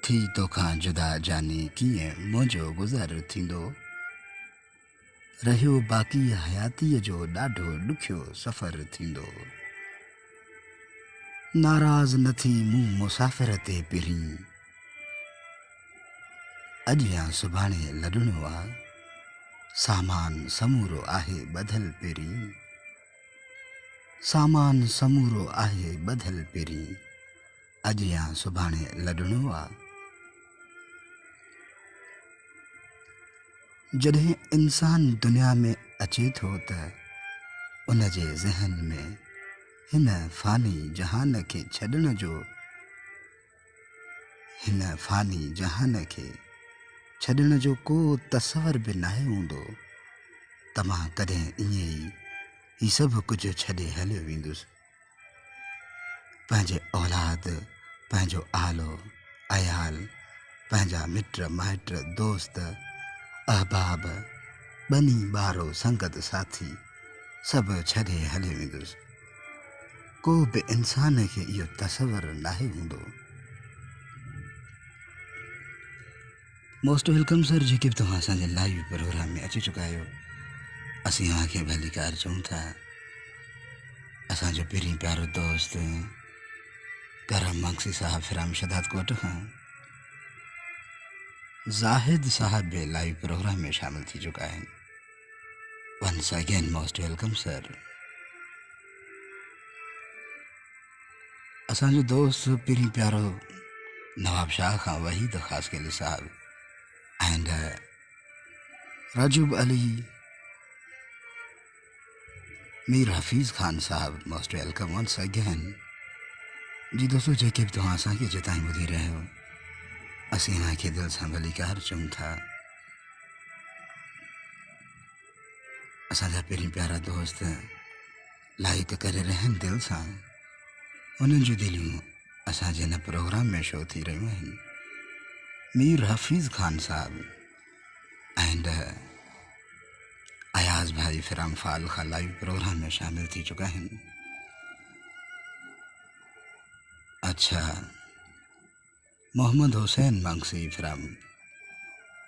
थी तोखां जुदा जाने कीअं मुंहिंजो गुज़र थींदो। रहियो बाक़ी हयातीअ जो ॾाढो ॾुखियो सफ़र थींदो। नाराज़ न थी मूं मुसाफ़िर ते पिरीं, अॼु या सुभाणे लॾणो आहे। सामान समूरो आहे ॿधल पहिरीं, सामान समूरो आहे ॿधल पहिरीं, अॼु या सुभाणे लॾणो आहे। जॾहिं इंसान दुनिया में अचे थो त उन जे ज़हन में हिन फ़ानी जहान खे छॾण जो को तसवर बि नाहे हूंदो त मां कॾहिं ईअं ई सभु कुझु छॾे हलियो वेंदुसि। पंहिंजे औलाद, पंहिंजो आलो अयाल, पंहिंजा मिट माइट दोस्त अहबाब, बनी ॿारो संगत साथी सभु छॾे हलियो वेंदुसि। को बि इंसान खे इहो तसवर नाहे हूंदो। मोस्ट वेलकम सर, जेके बि तव्हां असांजे लाइव प्रोग्राम में अची चुका आहियो। असीं तव्हांखे भली कार चऊं था। असांजो पहिरीं प्यारो दोस्त करम मंगसी साहब फिराम शदात कोट खां ज़ाहिद साहब भी लाइव प्रोग्राम में शामिल थी चुका है। Once again most welcome sir. असांजो दोस्त पहिरीं प्यारो नवाब शाह खां वहीद ख़ासकेली साहब एंड राजूब अली मीर हफीज़ खान साहब, मोस्ट वेलकम वंस अगेन। जी दोस्तों, जेके भी तव्हां असांखे जितां ॿुधी रहिया हो, असीं तव्हांखे दिलि सां भलीकार चऊं था। असांजा पहिरीं प्यारा दोस्त लाइक करे रहनि दिलि सां, उन्हनि जूं दिलियूं असांजे हिन प्रोग्राम में शो थी रहियूं आहिनि। मीर हफीज़ खान साहब एंड अयाज़ भाई फिराम फाल खां लाइव प्रोग्राम में शामिल थी चुका आहिनि। अच्छा, मोहम्मद हुसैन मंगसी फिराम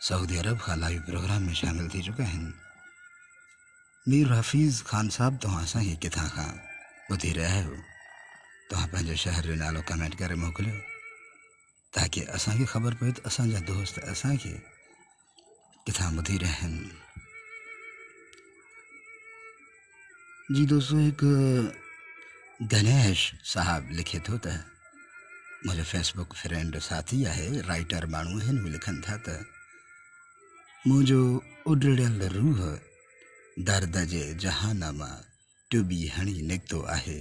सऊदी अरब खां लाइव प्रोग्राम में शामिल थी चुका आहिनि। मीर हफीज़ खान साहब, तव्हां असांखे किथां खां ॿुधी रहिया आहियो? तव्हां पंहिंजे शहर जो नालो कमेंट करे मोकिलियो ताकि असांखे ख़बर पए त असांजा दोस्त असांखे किथां ॿुधी रहिया आहिनि। जी दोस्तों, हिकु गणेश साहब लिखे थो त मुंहिंजो फेसबुक फ्रेंड साथी आहे, राइटर माण्हू आहिनि। उहे लिखनि था त मुंहिंजो उॾड़ियल रूह दर्द जे जहान मां टुॿी हणी निकितो आहे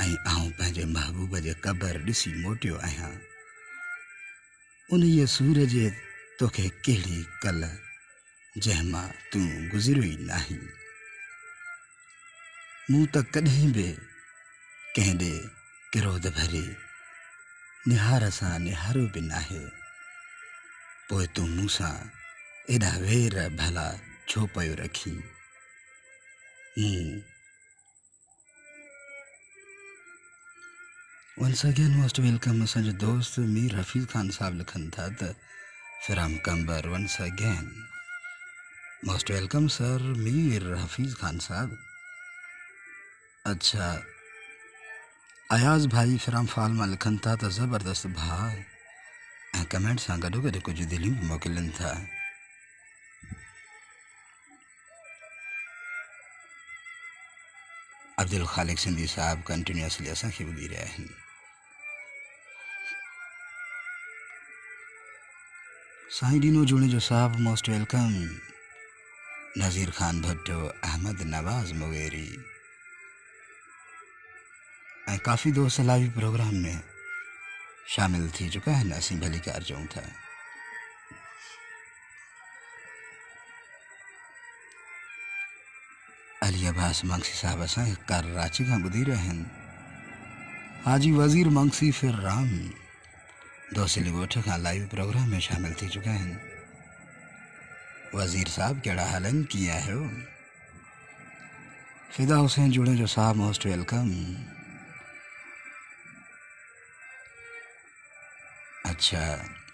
ऐं आउं पंहिंजे महबूब जे क़बर ॾिसी मोटियो आहियां। उन सूर जे तोखे कहिड़ी कल जंहिंमां तूं गुज़रियो ई नाहीं। मूं त कॾहिं बि कंहिं ॾे किरोध भरे निहार सां निहारो बि नाहे, पोइ तूं मूंसां एॾा वेर भला छो पियो रखी। Once again most welcome. असांजो दोस्त मीर हफीज़ खान साहब लिखनि था त फिराम कंबर, once again most welcome sir Mir Hafeez Khan sahab. अच्छा, अयाज़ भाई फिराम फाल मां लिखनि था त ज़बरदस्त भाउ ऐं कमेंट सां गॾो गॾु कुझु दिलियूं बि मोकिलनि था। अब्दुल ख़ालिक सिंधी साहब कंटिन्यूअसली असांखे ॿुधी रहिया आहिनि। साईं डीनो जूणेजो साहब, मोस्ट वेलकम। नज़ीर खान भट्टो, अहमद नवाज़ मुगेरी ऐं काफ़ी दोस्त लाइव प्रोग्राम में शामिल थी चुका आहिनि। असीं भली कार चऊं था। अली अब्बास मंगसी साहब असांखे कराची खां ॿुधी रहिया आहिनि। हाजी वज़ीर मंगसी फिर राम दोसिली ॻोठ खां लाइव प्रोग्राम में शामिल थी चुका आहिनि। वज़ीर साहब कहिड़ा हाल आहिनि, कीअं आहियो? फिदा हुसैन जूणेजो साहब, मोस्ट वेलकम। अच्छा,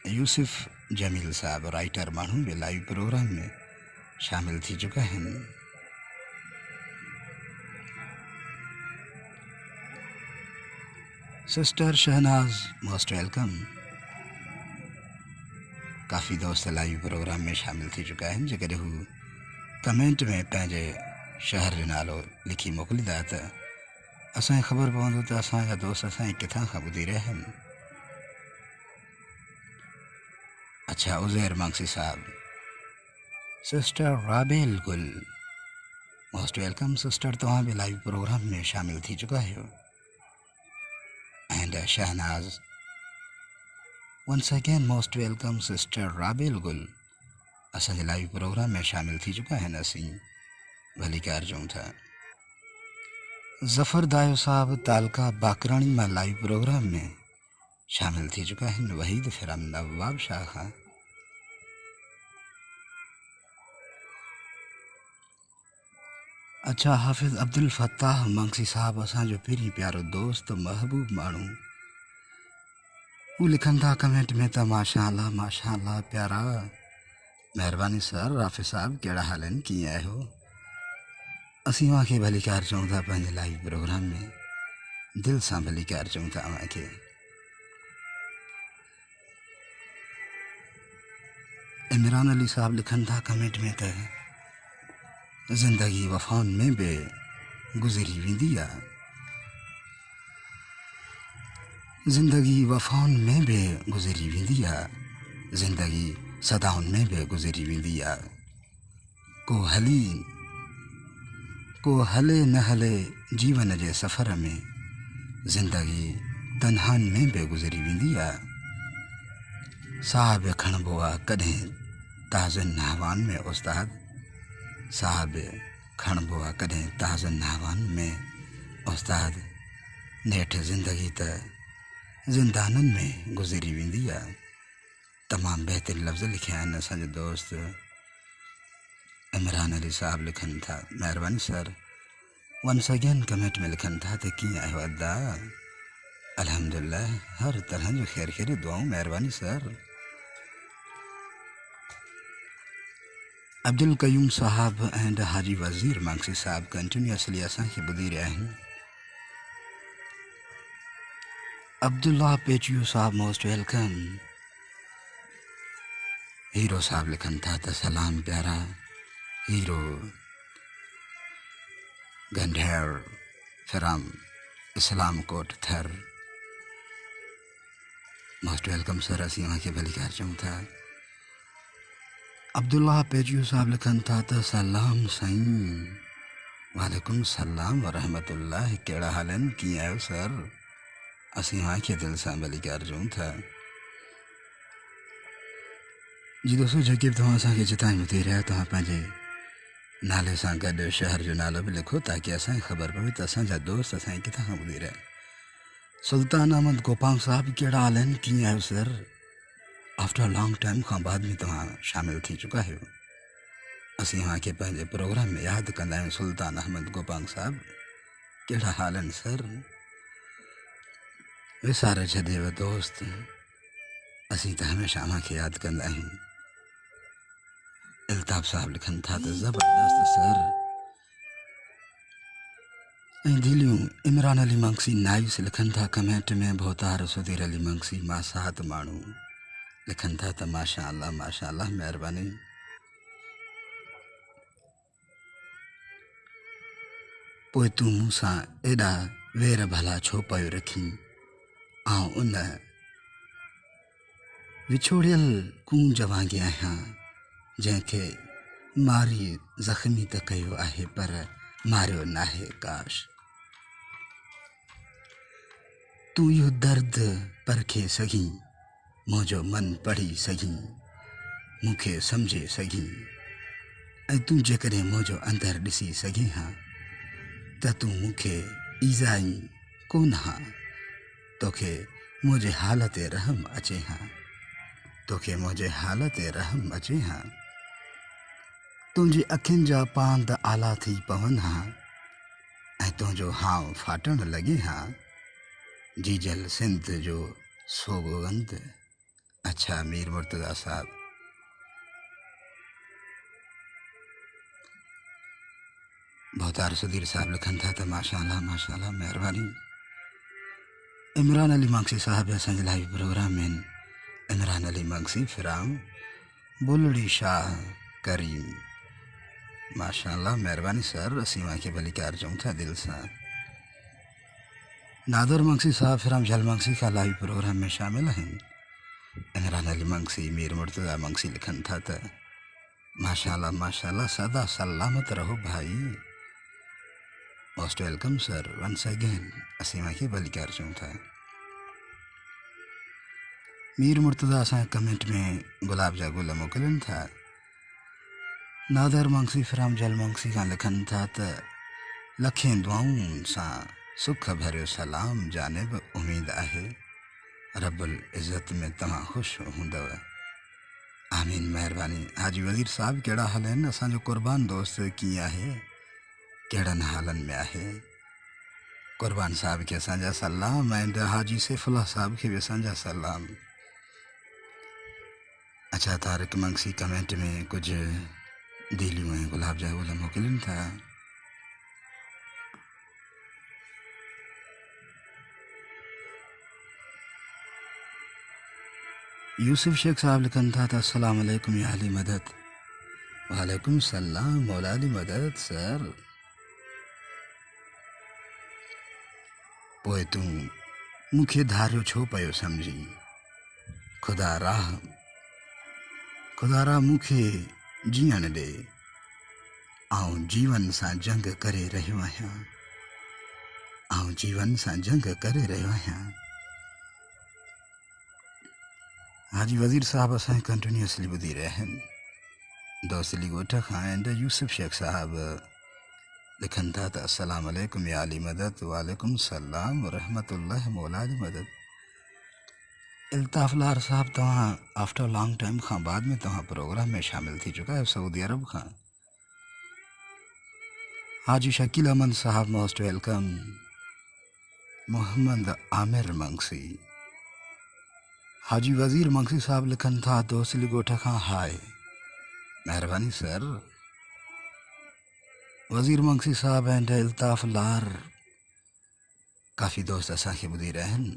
यूसुफ जमील साहब राइटर माण्हू भी लाइव प्रोग्राम में शामिल थी चुका है। Sister Shahnaz most welcome. काफ़ी दोस्त लाइव प्रोग्राम में शामिल थी चुका है। जेकर हू कमेंट में पंहिंजे शहर जो नालो लिखी मोकिलींदा त असांखे ख़बर पवंदो त असांजा दोस्त असांखे किथां खां ॿुधी रहिया आहिनि। अच्छा, उज़ैर मांगसी साहब, सिस्टर राबेल गुल मोस्ट वेलकम। सिस्टर तव्हां भी लाइव प्रोग्राम में शामिल थी चुका आहियो। And Shahnaz once again most welcome. Sister Rabel Gul असांजे लाइव प्रोग्राम में शामिल थी चुका आहिनि। असीं भली कार चऊं था। ज़फ़र दायो साहब तालका बाकराणी मां लाइव प्रोग्राम में शामिल थी चुका आहिनि। वहीद फिरम नवाब शाह खां। अच्छा, हाफ़िज़ अब्दुल फ़त्ताह मंगसी साहब असांजो पहिरीं प्यारो दोस्त महबूब माण्हू, हू लिखनि था कमेंट में त माशाअल्लाह प्यारा। महिरबानी सर। राफ़िज़ साहब कहिड़ा हाल आहिनि, कीअं आहियो? असीं अव्हांखे भली कार चऊं था पंहिंजे लाइव प्रोग्राम में। दिलि सां भली कार चऊं था अव्हांखे। इमरान अली साहब लिखनि था कमेंट में त ज़िंदगी वफ़ाउनि में बि गुज़री वेंदी आहे। ज़िंदगी वफ़ाउनि में बि गुज़री वेंदी आहे। ज़िंदगी सदाउनि में बि गुज़री वेंदी आहे। को हले न हले जीवन जे सफ़र में, ज़िंदगी तन्हानि में बि गुज़री वेंदी आहे। साह बि खणिबो आहे कॾहिं ताज़नि हवाउनि में उस्ताद। साह बि खणिबो आहे कॾहिं ताज़नि हवाउनि में उस्ताद। नेठि ज़िंदगी त ज़िंदाननि में गुज़री वेंदी आहे। तमामु बहितरीन लफ़्ज़ लिखिया आहिनि असांजे दोस्त इमरान अली साहब लिखनि था। महिरबानी सर। वंस अगेन कमेंट में लिखनि था त कीअं आहियो अदा? अल्हम्दुलिल्लाह, हर तरह जो ख़ैर ख़ैर दुआऊं। महिरबानी सर। अब्दुल कयूम साहब एंड हाजी वज़ीर मांगसी साहब कंटिन्यूअसली असांखे ॿुधी रहिया आहिनि। अब्दुल्ला पेचियो साहब मोस्ट वेलकम। हीरो साहब लिखनि था त सलाम प्यारा हीरो गंढेर फ्राम इस्लाम कोट थर। Most welcome sir. असीं अव्हांखे भली कार चऊं था। अब्दुल्ला पेचियो साहब लिखनि था त सलाम साईं। वालेकुम सलाम वरहमतुल्लाह। कहिड़ा हाल आहिनि, कीअं आहियो सर? असीं अव्हांखे दिलि सां भली कार चऊं था। जी दोस्तों, जेके बि तव्हां असांखे जितां ॿुधी रहिया, तव्हां पंहिंजे नाले सां गॾु शहर जो नालो बि लिखो ताकी असांखे ख़बर पवे त असांजा दोस्त असांखे किथां खां ॿुधी रहिया। सुल्तान अहमद गोपांग साहब कहिड़ा हाल आहिनि, कीअं आहियो सर? आफ्टर लॉन्ग टाइम खां बाद में तव्हां शामिल थी चुका आहियो। असीं अव्हांखे पंहिंजे प्रोग्राम में यादि कंदा आहियूं। सुल्तान अहमद गोपांग साहब कहिड़ा हाल आहिनि सर? विसारे छॾियव दोस्त, असीं त हमेशह अव्हांखे यादि कंदा आहियूं। इल्ताफ़ साहब लिखनि था त ज़बरदस्त सर। ऐं दिलियूं इमरान अली मंगसी नाइस लिखनि था कमेंट में। भोतार सुधीर अली मंगसी मां सात माण्हू लिखनि था त माशाअल्लाह महिरबानी। पोइ तूं मूंसां एॾा वेर भला छो पियो रखी? आउं उन विछोड़ियल कूंज वांगुरु आहियां जंहिंखे मारी ज़ख़्मी त कयो आहे पर मारियो नाहे काश। तूं इहो दर्द परखे सघीं, मुंहिंजो मन पढ़ी सघीं, मूंखे सम्झे सघीं। ऐं तूं जेकॾहिं मुंहिंजो अंदरु ॾिसी सघे हा त तूं मूंखे ईज़ाई कोन हा। तोखे मुंहिंजे हाल ते रहम अचे हा। तोखे मुंहिंजे हाल ते रहम अचे हा। तुंहिंजी अखियुनि जा पांद आला थी पवनि हा ऐं तुंहिंजो हाव फाटण लॻे हा। जीजल सिंध जो सोगंद अच्छा मीर मुर्तज़ा साहब, बहुत आरसुदीर साहब लिखन था तो माशाल्लाह माशाल्लाह मेहरबानी। इमरान अली मंगसी साहब असांजे लाइव प्रोग्राम में इमरान अली मंगसी फिराम बुलड़ी शाह करीम माशाल्लाह मेहरबानी सर। असीं वांखे भली कार चऊं था दिल सां। नादर मंगसी साहब फिराम झल मंगसी का लाइव प्रोग्राम में शामिल हैं। इमरान अली मंगसी मीर मुर्तज़ा मंगसी लिखन था तो माशाल्लाह माशाल्लाह सदा सलामत रहो भाई। Most welcome sir once again. असीं वांखे भली कार चऊं था। मीर मुर्तज़ा असां कमेंट में गुलाब जा गुल मोकिलन था। नादर मंगसी फिराम जल मंगसी का लिखन था तो लखें दुआउनि सां सुख भरियो सलाम जानिब उम्मीद आहे रब्बुल इज़्ज़त में तव्हां ख़ुशि हूंदव। आमीन मेहरबानी। हाजी वज़ीर साहब कहिड़ा हाल आहिनि? असांजो क़ुर्बान दोस्त कीअं आहे, कहिड़नि हालनि में आहे? क़ुर्बान साहब खे असांजा सलाम ऐं हाजी सैफुल्लाह साहब खे बि असांजा सलाम। अच्छा तारिक मंगसी कमेंट में कुछ दिलियूं ऐं गुलाब जा गुल मोकिलिन था। यूसुफ शेख साहब लिखन था अस्सलाम वालेकुम या अली मदद। वालेकुम सलाम मौला अली मदद सर। पोइ तूं मूंखे धारियो छो पियो सम्झी, खुदा राह मूंखे जीअण ॾे, आउं जीवन सां जंग करे रहियो आहियां, आउं जीवन सां जंग करे रहियो आहियां। हाजी वज़ीर साहब असांखे कंटिन्यूसली ॿुधी रहिया आहिनि दोस्तली ॻोठ खां। एंड यूसुफ शेख साहब लिखन था तो अस्सलाम वालेकुम या अली मदद। वालेकुम सलाम रहमतुल्लाह मौला अली मदद। इल्ताफ़ लार साहब तव्हां आफ्टर लॉन्ग टाइम खां बाद में तव्हां प्रोग्राम में शामिल थी चुका है सऊदी अरब खां। हाजी शकील अहमद साहब मोस्ट वेलकम। मोहम्मद आमिर मंगसी। हाजी वज़ीर मंगसी साहब लिखन था दोस्तली ॻोठ खां हाय मेहरबानी सर। वज़ीर मंगसी साहब एंड इल्ताफ़ लार काफ़ी दोस्त असांखे ॿुधी रहिया आहिनि।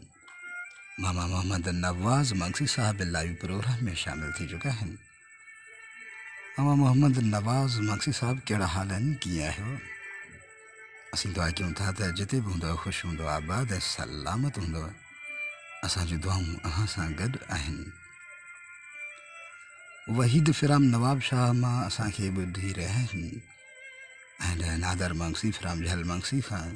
मामा मोहम्मद नवाज़ मंगसी साहब लाइव प्रोग्राम में शामिल थी चुका आहिनि। मामा मोहम्मद नवाज़ मंगसी साहब कहिड़ा हाल आहिनि, कीअं आहियो? असीं दुआ कयूं था त जिते बि हूंदव ख़ुशि हूंदो, आबाद ऐं सलामत हूंदव। असांजूं दुआऊं अव्हां सां गॾु आहिनि। वहीद फिराम नवाब शाह मां असांखे ॿुधी रहिया आहिनि। एंड नादर मंगसी फिराम झल मंगसी खां।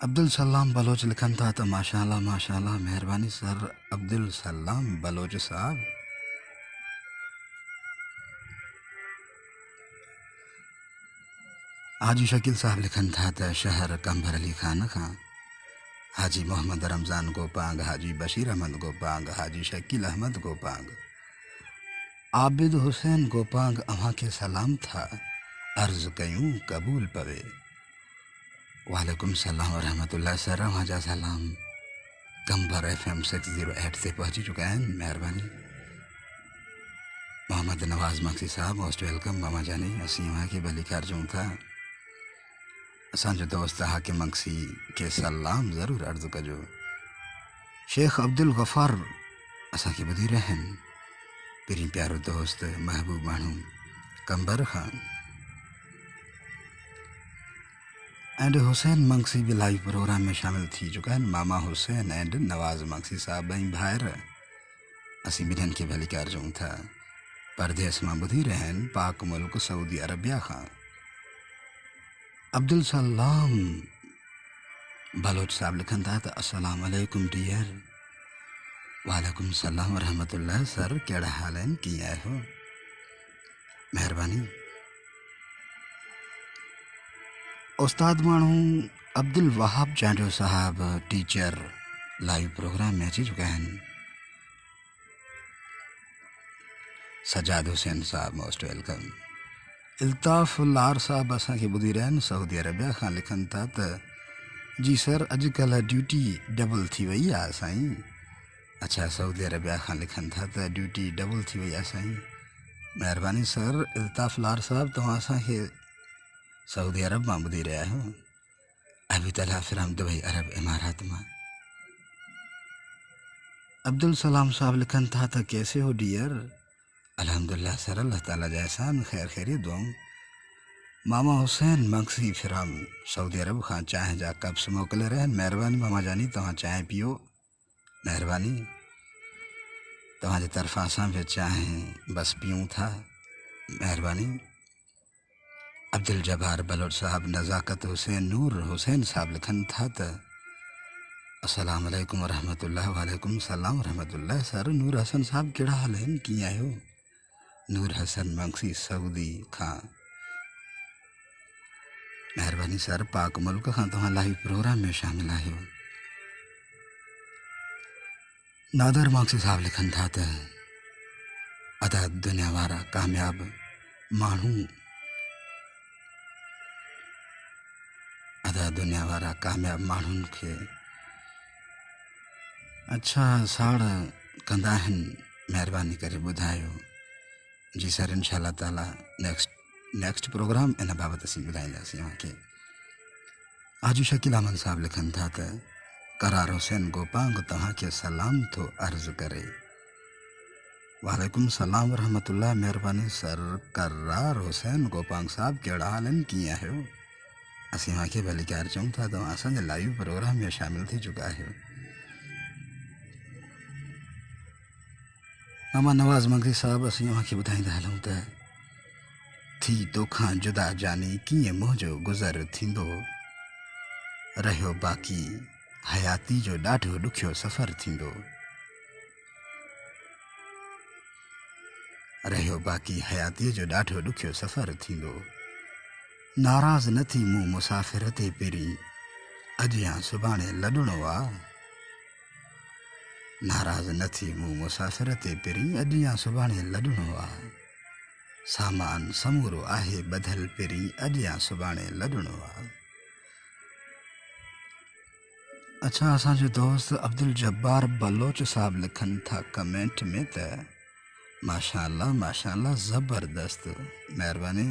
अब्दुल सलाम बलोच लिखन था तो माशाल्लाह माशाल्लाह मेहरबानी सर अब्दुल सलाम बलोच साहब। हाजी शकील साहब लिखन था तो शहर कंबर अली खान खां। हाजी मोहम्मद रमज़ान गोपांग, हाजी बशीर अहमद गोपांग, हाजी शकील अहमद गोपांग, आबिद हुसैन गोपांग अव्हां के सलाम था अर्ज़ कयूं कबूल पवे। वालेकुम सलाम रहमतुल्लाह सर। अव्हां जा सलाम कंबर FM 608 से पहुंची चुका है मेहरबानी। मोहम्मद नवाज़ मंगसी साहब मोस्ट वेलकम। मामा जानी असीं अव्हां खे भली कार चऊं था। असांजो दोस्त हाकिम मंगसी के सलाम ज़रूर अर्ज़ कजो। शेख अब्दुल गफ़ार असांखे ॿुधी रहिया आहिनि। पहिरीं प्यारो दोस्त महबूब माण्हू कंबर खां। एंड हुसैन मंगसी भी लाइव प्रोग्राम में शामिल थी चुका है। मामा हुसैन एंड नवाज़ मंगसी साहब ॿई भाइर असीं ॿिन्हिनि खे भली कार चऊं था। परदेस मां ॿुधी रहिया आहिनि पाक मुल्क सऊदी अरबिया खां। अब्दुल सलाम बलोच साहब लिखन था तो अस्सलाम वालेकुम डियर। वालेकुम सलाम रहमतुल्लाह सर कहिड़ा हाल आहिनि, कीअं आहियो? मेहरबानी। उस्ताद माण्हू अब्दुल वहाब चांडियो साहब टीचर लाइव प्रोग्राम में अची चुका आहिनि। सजाद हुसैन साहब मोस्ट वेलकम। इल्ताफ़ लार साहब असांखे ॿुधी रहिया आहिनि सऊदी अरबिया खां। लिखन था त जी सर, अॼुकल्ह ड्यूटी डबल थी वई आहे साईं। अच्छा, सऊदी अरबिया खां लिखनि था त ड्यूटी डबल थी वई आहे साईं। महिरबानी सर। इल्ताफ़ लार साहब, तव्हां असांखे सऊदी अरब मां ॿुधी रहिया आहियो। अभी तला फिरम दुबई अरब इमारात मां। अब्दुल सलाम साहब लिखनि था त कैसे हो डियर। अल्हम्दुलिल्लाह सर, अल्लाह ताला जा एहसान, खैर खैरियत दुआऊं। मामा हुसैन मक्सी फिराम सऊदी अरब खां चांहि जा कप्स मोकिले रहिया आहिनि। महिरबानी मामा जानी, तव्हां चांहि पियो। महिरबानी, तव्हांजे तरफ़ां असां बि चांहि बस पियूं था। महिरबानी। अब्दुल जब्बार बलोच साहब, नज़ाकत हुसैन, नूर हुसैन साहब लिखनि था त अस्सलाम वालेकुम वरहमतुल्लाह। वालेकुम सलाम वरहमतुल्लाह। सर नूर हसन साहब, कहिड़ा हाल आहिनि, कीअं आहियो? नूर हसन मंगसी सऊदी खां। महिरबानी सर, पाक मुल्क खां तव्हां लाइव प्रोग्राम में शामिल आहियो। नादर मंगसी साहब लिखनि था त अदा दुनिया वारा कामयाब माण्हू, अदा दुनिया वारा कामयाब माण्हुनि खे अच्छा साड़ कंदा आहिनि। महिरबानी करे ॿुधायो। जी सर, इंशाअल्लाह ताला नेक्स्ट प्रोग्राम इन बाबति असीं ॿुधाईंदासीं तव्हांखे। आजू शकील अहमद साहब लिखनि था त करार हुसैन गोपांग तव्हांखे सलाम थो अर्ज़ु करे। वालेकुम सलाम वरहमतुल्लाह। महिरबानी सर। करार हुसैन गोपांग साहब, कहिड़ा हाल आहिनि, कीअं आहियो? असीं तव्हांखे भली कार चऊं था, तव्हां असांजे लाइव प्रोग्राम में शामिल थी चुका आहियो। मामा नवाज़ मंगसी साहब, असीं तव्हांखे ॿुधाईंदा हलूं त थी तोखां जुदा जानी कीअं मुंहिंजो गुज़र थींदो रहियो, बाक़ी हयाती जो ॾाढो ॾुखियो सफ़र थींदो रहियो, बाक़ी हयातीअ जो ॾाढो ॾुखियो सफ़र थींदो। नाराज़ न थी मूं मुसाफ़िर ते पहिरीं, अॼु या सुभाणे लॾणो आहे। नाराज़ न थी मूं मुसाफ़िर ते पहिरीं, अॼु या सुभाणे लॾणो आहे। सामान समूरो आहे ॿधल पहिरीं, अॼु या सुभाणे लॾणो आहे। अच्छा, असांजो दोस्त अब्दुल जब्बार बलोच साहब लिखनि था कमेंट में त माशाअल्लाह माशाअल्लाह, ज़बरदस्त। महिरबानी।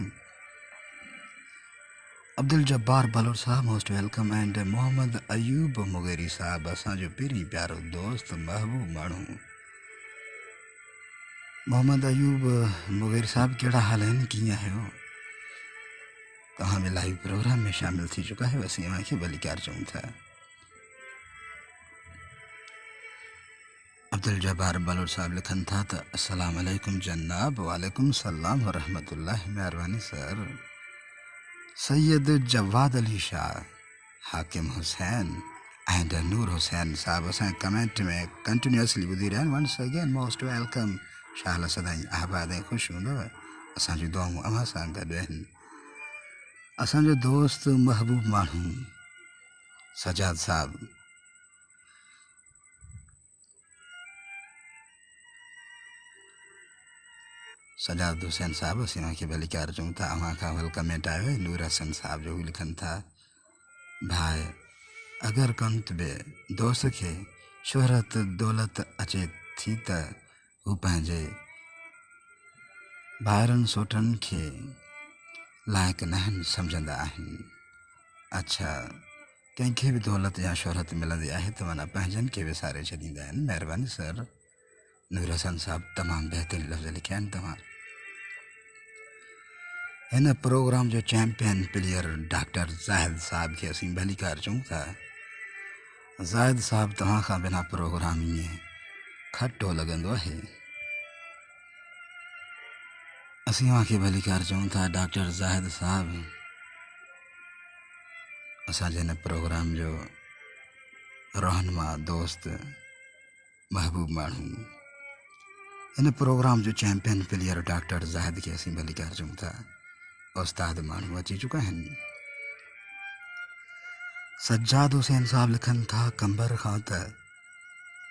Abdul Jabbar Baloch Sahab, most welcome. And Mohammad Ayub Mugheri Sahab, असांजो पहिरीं प्यारो दोस्त, महबूब माण्हू। मोहम्मद अयूब मुगेरी साहब, कहिड़ा हाल आहिनि, कीअं आहियो? तव्हां बि लाइव प्रोग्राम में शामिल थी चुका आहियो। असीं तव्हांखे भली कार चऊं था। अब्दुल जब्बार बलोच साहब लिखनि था त अस्सलाम वालेकुम जनाब। वालेकुम सलाम वरहमतुल्लाह। महिरबानी सर। सैयद जवाद अली शाह, हाकिम हुसैन एंड नूर हुसैन साहब असांजे कमेंट में कंटिन्यूअसली ॿुधी रहिया आहिनि। Once again most welcome. शाल सदाईं आबाद ऐं ख़ुशि हूंदव। असांजूं दुआऊं अव्हां सां गॾु आहिनि। असांजो दोस्त महबूब माण्हू सजाद साहब, सजाद हुसैन साहब, असीं तव्हांखे भली कार चऊं था। अव्हां खां वल कमेंट आयो आहे नूर हसन साहब जो, हू लिखनि था भाई, अगरि कंत बि दोस्त खे शोहरत दौलत अचे थी त हू पंहिंजे भाइरनि सोटनि खे लाइक़ु न सम्झंदा आहिनि। अच्छा, कंहिंखे बि दौलत या शोहरत मिलंदी आहे त माना पंहिंजनि खे विसारे छॾींदा आहिनि। महिरबानी सर। नूर हसन साहब, तमामु बहितरीनु लफ़्ज़ लिखिया आहिनि तव्हां। हिन प्रोग्राम जो चैम्पियन प्लेयर डॉक्टर ज़ाहिद साहब खे असीं भली कार चऊं था। ज़ाहिद साहब, तव्हां खां बिना प्रोग्राम ईअं खटो लॻंदो आहे। असीं तव्हांखे भली कार चऊं था डॉक्टर ज़ाहिद साहब, असांजे हिन प्रोग्राम जो रहनुमा दोस्त, महबूब माण्हू। हिन प्रोग्राम जो चैम्पियन प्लेयर डॉक्टर ज़ाहिद खे असीं भली कार चऊं था। उस्ताद माण्हू अची चुका आहिनि। सज्जाद हुसैन साहब लिखनि था कंबर खां त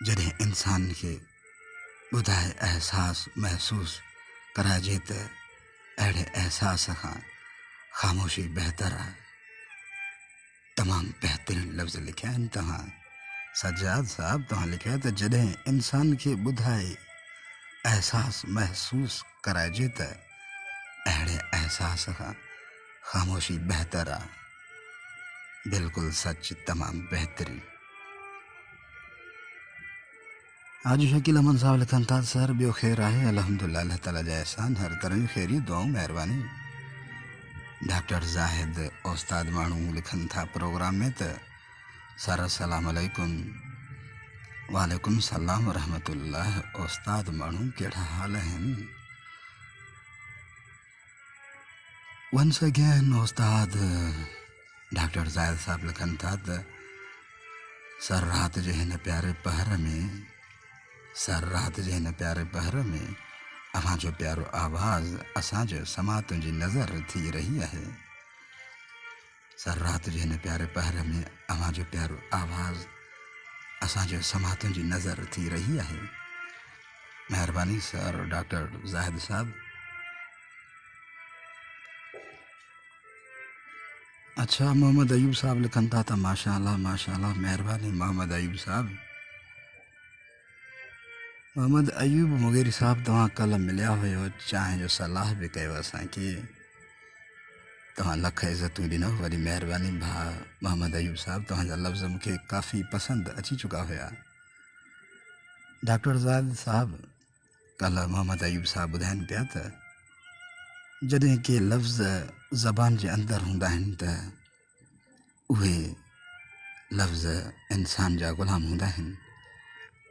जॾहिं इंसान खे ॿुधाए एहसास महसूस कराइजे त अहिड़े एहसास खां ख़ामोशी बहितर आहे। तमामु बहितरीन लफ़्ज़ लिखिया आहिनि तव्हां सज्जाद साहब। तव्हां लिखियो आहे त जॾहिं इंसान खे ॿुधाए एहसासु महसूसु कराइजे त अहिड़े एहसास खां ख़ामोशी बहितर आहे। बिल्कुलु सच, तमामु बहितरीन। आज शकील अमन साहब लिखनि था सर ॿियो ख़ैरु आहे अल्हम्दुलिल्लाह, अल्लाह ताला जा एहसान, हर तरह जी ख़ैरी दुआऊं महिरबानी। डॉक्टर ज़ाहिद उस्ताद माण्हू लिखनि था प्रोग्राम में त सर अस्सलाम अलैकुम। वालेकुम सलाम रहमतुल्लाह। उस्ताद माण्हू कहिड़ा हाल आहिनि? वंस अगेन उस्ताद डॉक्टर ज़ाहिद साहब लिखनि था त सर रात जे हिन प्यारे पहर में अव्हांजो प्यारो आवाज़ असांजो समातुनि जी नज़र थी रही आहे। सर रात जे हिन प्यारे पहर में अव्हांजो प्यारो आवाज़ असांजो समातुनि जी नज़र थी रही आहे। महिरबानी सर डॉक्टर ज़ाहिद साहब। अच्छा, मोहम्मद अयूब साहब लिखनि था त माशाअल्लाह माशाअल्लाह, महिरबानी मोहम्मद अयूब साहब। मोहम्मद अयूब मुगेरी साहब तव्हां कल्ह मिलिया हुयो, चांहि जो सलाह बि कयो असांखे, तव्हां लख इज़तूं ॾिनो, वॾी महिरबानी भाउ मोहम्मद अयूब साहब। तव्हांजा लफ़्ज़ मूंखे काफ़ी पसंदि अची चुका हुया। डॉक्टर ज़ाहिद साहब कल्ह मोहम्मद अयूब साहब ॿुधाइनि पिया त जॾहिं के लफ़्ज़ ज़बान जे अंदरि हूंदा आहिनि त उहे लफ़्ज़ इंसान जा ग़ुलाम हूंदा आहिनि।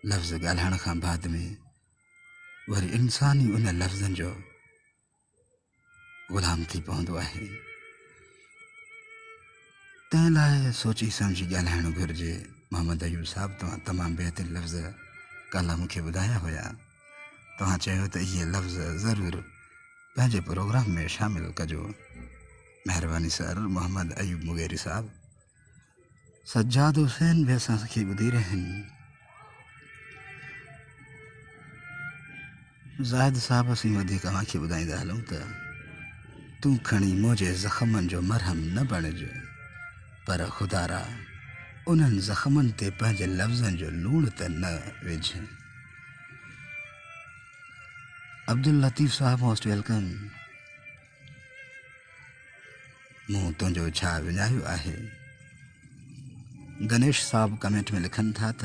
लफ़्ज़ ॻाल्हाइण खां बाद में वरी इंसान ई उन लफ़्ज़नि जो ग़ुलाम थी पवंदो आहे। तंहिं लाइ सोची सम्झी ॻाल्हाइणु घुरिजे। मोहम्मद अयूब साहब तव्हां तमामु बहितरीन लफ़्ज़ कल्ह मूंखे ॿुधाया हुया। तव्हां चयो त इहे लफ़्ज़ ज़रूरु पंहिंजे प्रोग्राम में शामिलु कजो। महिरबानी सर मोहम्मद अयूब मुगेरी साहब। सज्जाद हुसैन बि असांखे ॿुधी रहिया आहिनि। ज़ाहिद साहब असीं वधीक अव्हांखे ॿुधाईंदा हलूं त तूं खणी मुंहिंजे ज़ख़्मनि जो मरहम न बणिजे, पर ख़ुदारा उन्हनि ज़ख़्मनि ते पंहिंजे लफ़्ज़नि जो लूणु त न विझ। अब्दुल लतीफ़ साहब मोस्ट वेलकम। मूं तुंहिंजो छा विञायो आहे? गणेश साहब कमेंट में लिखनि था त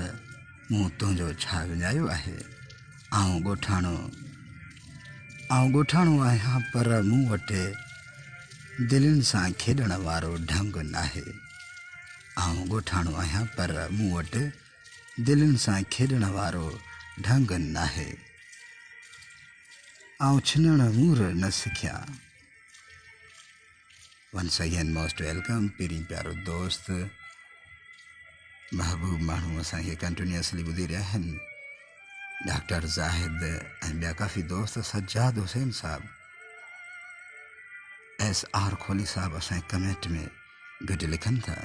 मूं तुंहिंजो छा विञायो आहे? आउं ॻोठाणो आहियां, पर मूं वटि दिलनि सां खेॾण वारो ढंग नाहे। आउं ॻोठाणो आहियां, पर मूं वटि दिलनि सां खेॾण वारो ढंग नाहे। आउं छिनण मूर न सिखिया। Once again most welcome. पहिरीं प्यारो दोस्त महबूब माण्हू असांखे कंटिन्यूअसली ॿुधी रहिया आहिनि। डॉक्टर ज़ाहिद ऐं ॿिया काफ़ी दोस्त, सज्जाद हुसैन साहब, SR खोली साहब असांजे कमेंट में गुड लिखनि था।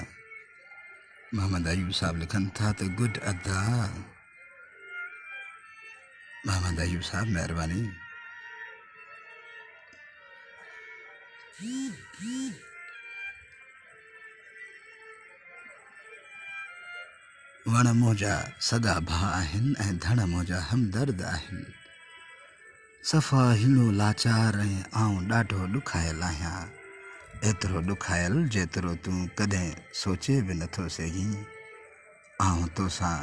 मोहम्मद अयूब साहब लिखनि था त गुड अदा। मोहम्मद अयूब साहब महिरबानी। वण मुंहिंजा सगा भाउ आहिनि ऐं धण मुंहिंजा हमदर्द आहिनि। सफ़ा हीणो लाचार ऐं आउं ॾाढो ॾुखायल आहियां, एतिरो ॾुखायल जेतिरो तूं कॾहिं सोचे बि नथो सघीं। आउं तोसां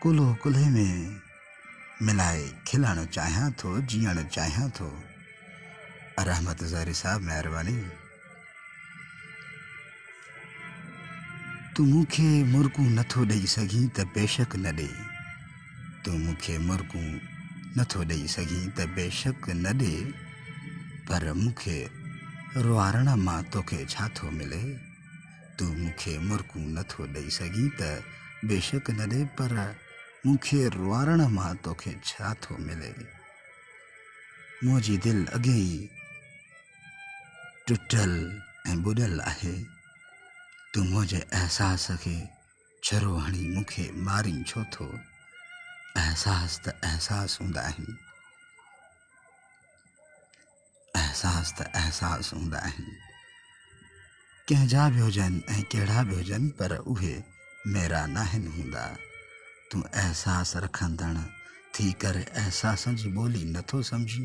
कुल्हो कुल्हे में मिलाए खिलणु चाहियां थो, जीअणु चाहियां थो। रहमत ज़ारी साहब महिरबानी। तूं मूंखे मुर्कूं नथो ॾेई सघीं त बेशक न ॾे। तूं मूंखे मुर्कूं नथो ॾेई सघीं त बेशक न ॾे, पर मूंखे रुआरण मां तोखे छा थो मिले? तूं मूंखे मुर्कूं नथो ॾेई सघीं त बेशक न ॾे, पर मूंखे रुआरण मां तोखे छा थो मिले? मुंहिंजी दिलि अॻे ई टुटल ऐं ॿुॾल आहे। तूं मुंहिंजे एहसास खे छरो हणी मूंखे मारीं छो थो? एहसास त एहसास हूंदा आहिनि, एहसास त एहसास हूंदा आहिनि। कंहिंजा बि हुजनि ऐं कहिड़ा बि हुजनि पर उहे मेरा नाहिनि हूंदा। तूं अहसास रखंदड़ थी करे एहसासनि जी ॿोली नथो सम्झी।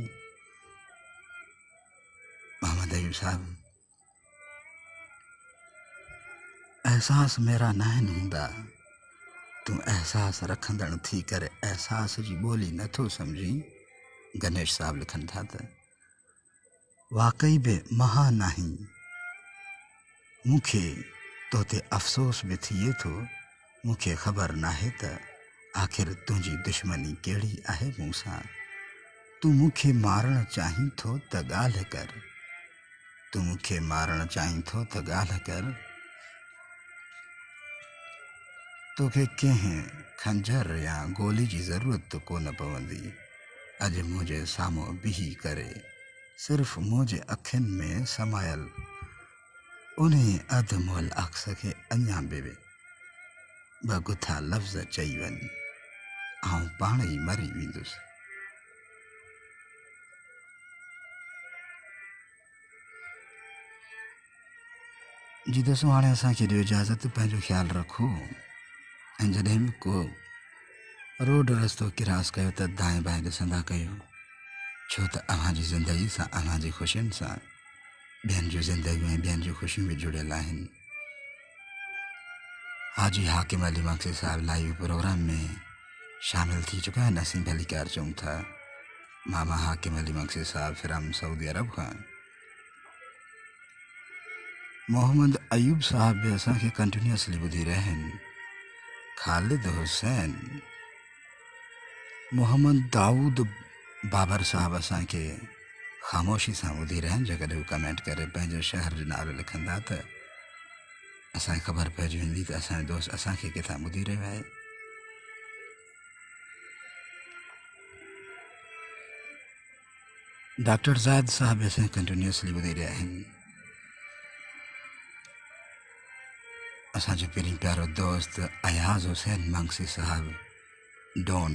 मोहम्मद अयूब साहब, एहसास मेरा नाहिनि हूंदा। तूं एहसास रखंदड़ थी करे एहसास जी ॿोली नथो सम्झी। गणेश साहब लिखनि था त वाक़ई बि महान आहीं, मूंखे तो ते अफ़सोस बि थिए थो। मूंखे ख़बर नाहे त आख़िर तुंहिंजी दुश्मनी कहिड़ी आहे मूं सां। तूं मूंखे मारणु चाहीं थो त ॻाल्हि कर। तूं मूंखे मारणु चाहीं थो त ॻाल्हि कर। तोखे कंहिं खंजर या गोली जी ज़रूरत कोन पवंदी। अॼु मुंहिंजे साम्हूं बीही करे सिर्फ़ु मुंहिंजे अखियुनि में समायल उन अधु मुअल अक्स खे अञा बि ॿ गुथा लफ़्ज़ चई वञ, आउं पाण ई मरी वेंदुसि। जी दोस्तों, हाणे असांखे ॾियो इजाज़त, पंहिंजो ख़्यालु रखो ऐं जॾहिं बि को रोड रस्तो क्रॉस कयो त दाएं बाएं ॾिसंदा कयो, छो त अव्हांजी ज़िंदगी सां, अव्हांजी ख़ुशियुनि सां ॿियनि जूं ज़िंदगियूं ऐं ॿियनि जूं ख़ुशियूं बि जुड़ियल आहिनि। हाजी हाकिम अली मक्सी साहब लाइव प्रोग्राम में शामिल थी चुका है। नसीम भलीकार चऊं था। मामा हाकिम अली मक्सी साहब फ्राम सऊदी अरब खां। मोहम्मद अयूब साहब भी असांखे कंटिन्यूअसली ॿुधी रहिया आहिनि। ख़ालिद हुसैन, मोहम्मद दाऊद बाबर साहब असांखे ख़ामोशी सां ॿुधी रहिया आहिनि। जेकॾहिं हू कमेंट करे पंहिंजे शहर जो नालो लिखंदा त असांखे ख़बर पइजी वेंदी त असांजो दोस्त असांखे किथां ॿुधी रहियो आहे। डॉक्टर ज़ाहिद साहब भी असांखे कंटिन्यूअसली ॿुधी रहिया आहिनि। असांजो पहिरीं प्यारो दोस्त अयाज़ हुसैन मंगसी साहब डॉन।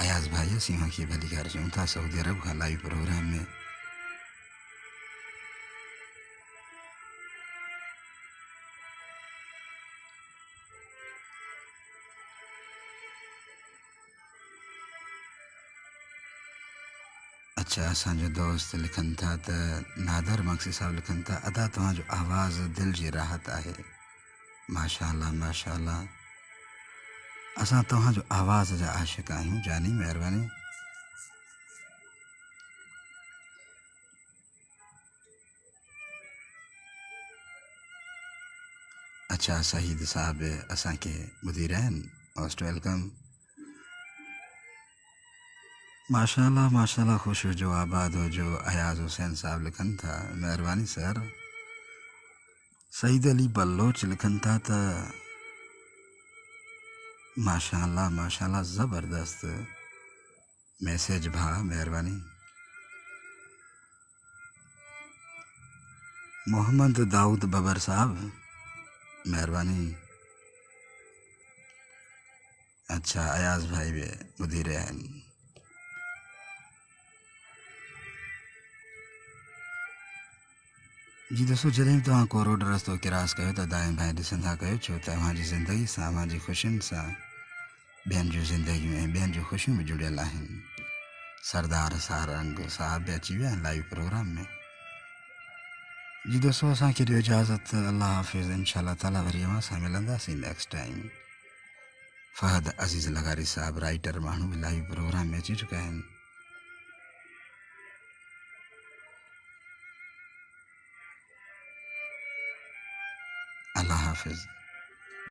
अयाज़ भाई असीं खे भलीकार चऊं था, सऊदी अरब खां लाइव प्रोग्राम में। अच्छा, असांजो दोस्त लिखनि था त नादर मक्सी साहब लिखनि था, अदा तव्हांजो आवाज़ दिलि जी राहत आहे। माशाअल्लाह माशाअल्लाह, असां तव्हांजो आवाज़ जा आशिक़ आहियूं। जानी महिरबानी। अच्छा, शहीद साहब असांखे ॿुधी रहिया आहिनि। Most welcome. माशाअल्लाह माशाअल्लाह, ख़ुश हुजो आबाद हुजो। अयाज़ हुसैन साहब लिखनि था, महिरबानी सर। सईद अली बलोच लिखनि था त माशाअल्लाह माशाअल्लाह, ज़बरदस्त मैसेज भा, महिरबानी। मोहम्मद दाऊद बबर साहब, महिरबानी। अच्छा, अयाज़ भाई भी ॿुधी रहिया आहिनि। जी दोस्तों, जॾहिं बि तव्हां को रोड रस्तो क्रॉस कयो त दाएं बाएं ॾिसंदा कयो, छो त अव्हांजी ज़िंदगी सां, अव्हांजी ख़ुशियुनि सां ॿियनि जूं ज़िंदगियूं ऐं ॿियनि जूं ख़ुशियूं बि जुड़ियल आहिनि। सरदार सारंग साहब भी अची विया आहिनि लाइव प्रोग्राम में। जी दोस्तों, असांखे ॾियो इजाज़त। अल्लाह हाफ़िज़। इंशाअल्लाह ताला वरी अव्हां सां मिलंदासीं नेक्स्ट टाइम। फ़हद अज़ीज़ लगारी साहब राइटर माण्हू भी लाइव प्रोग्राम में अची चुका आहिनि। अल्लाह हाफ़िज़।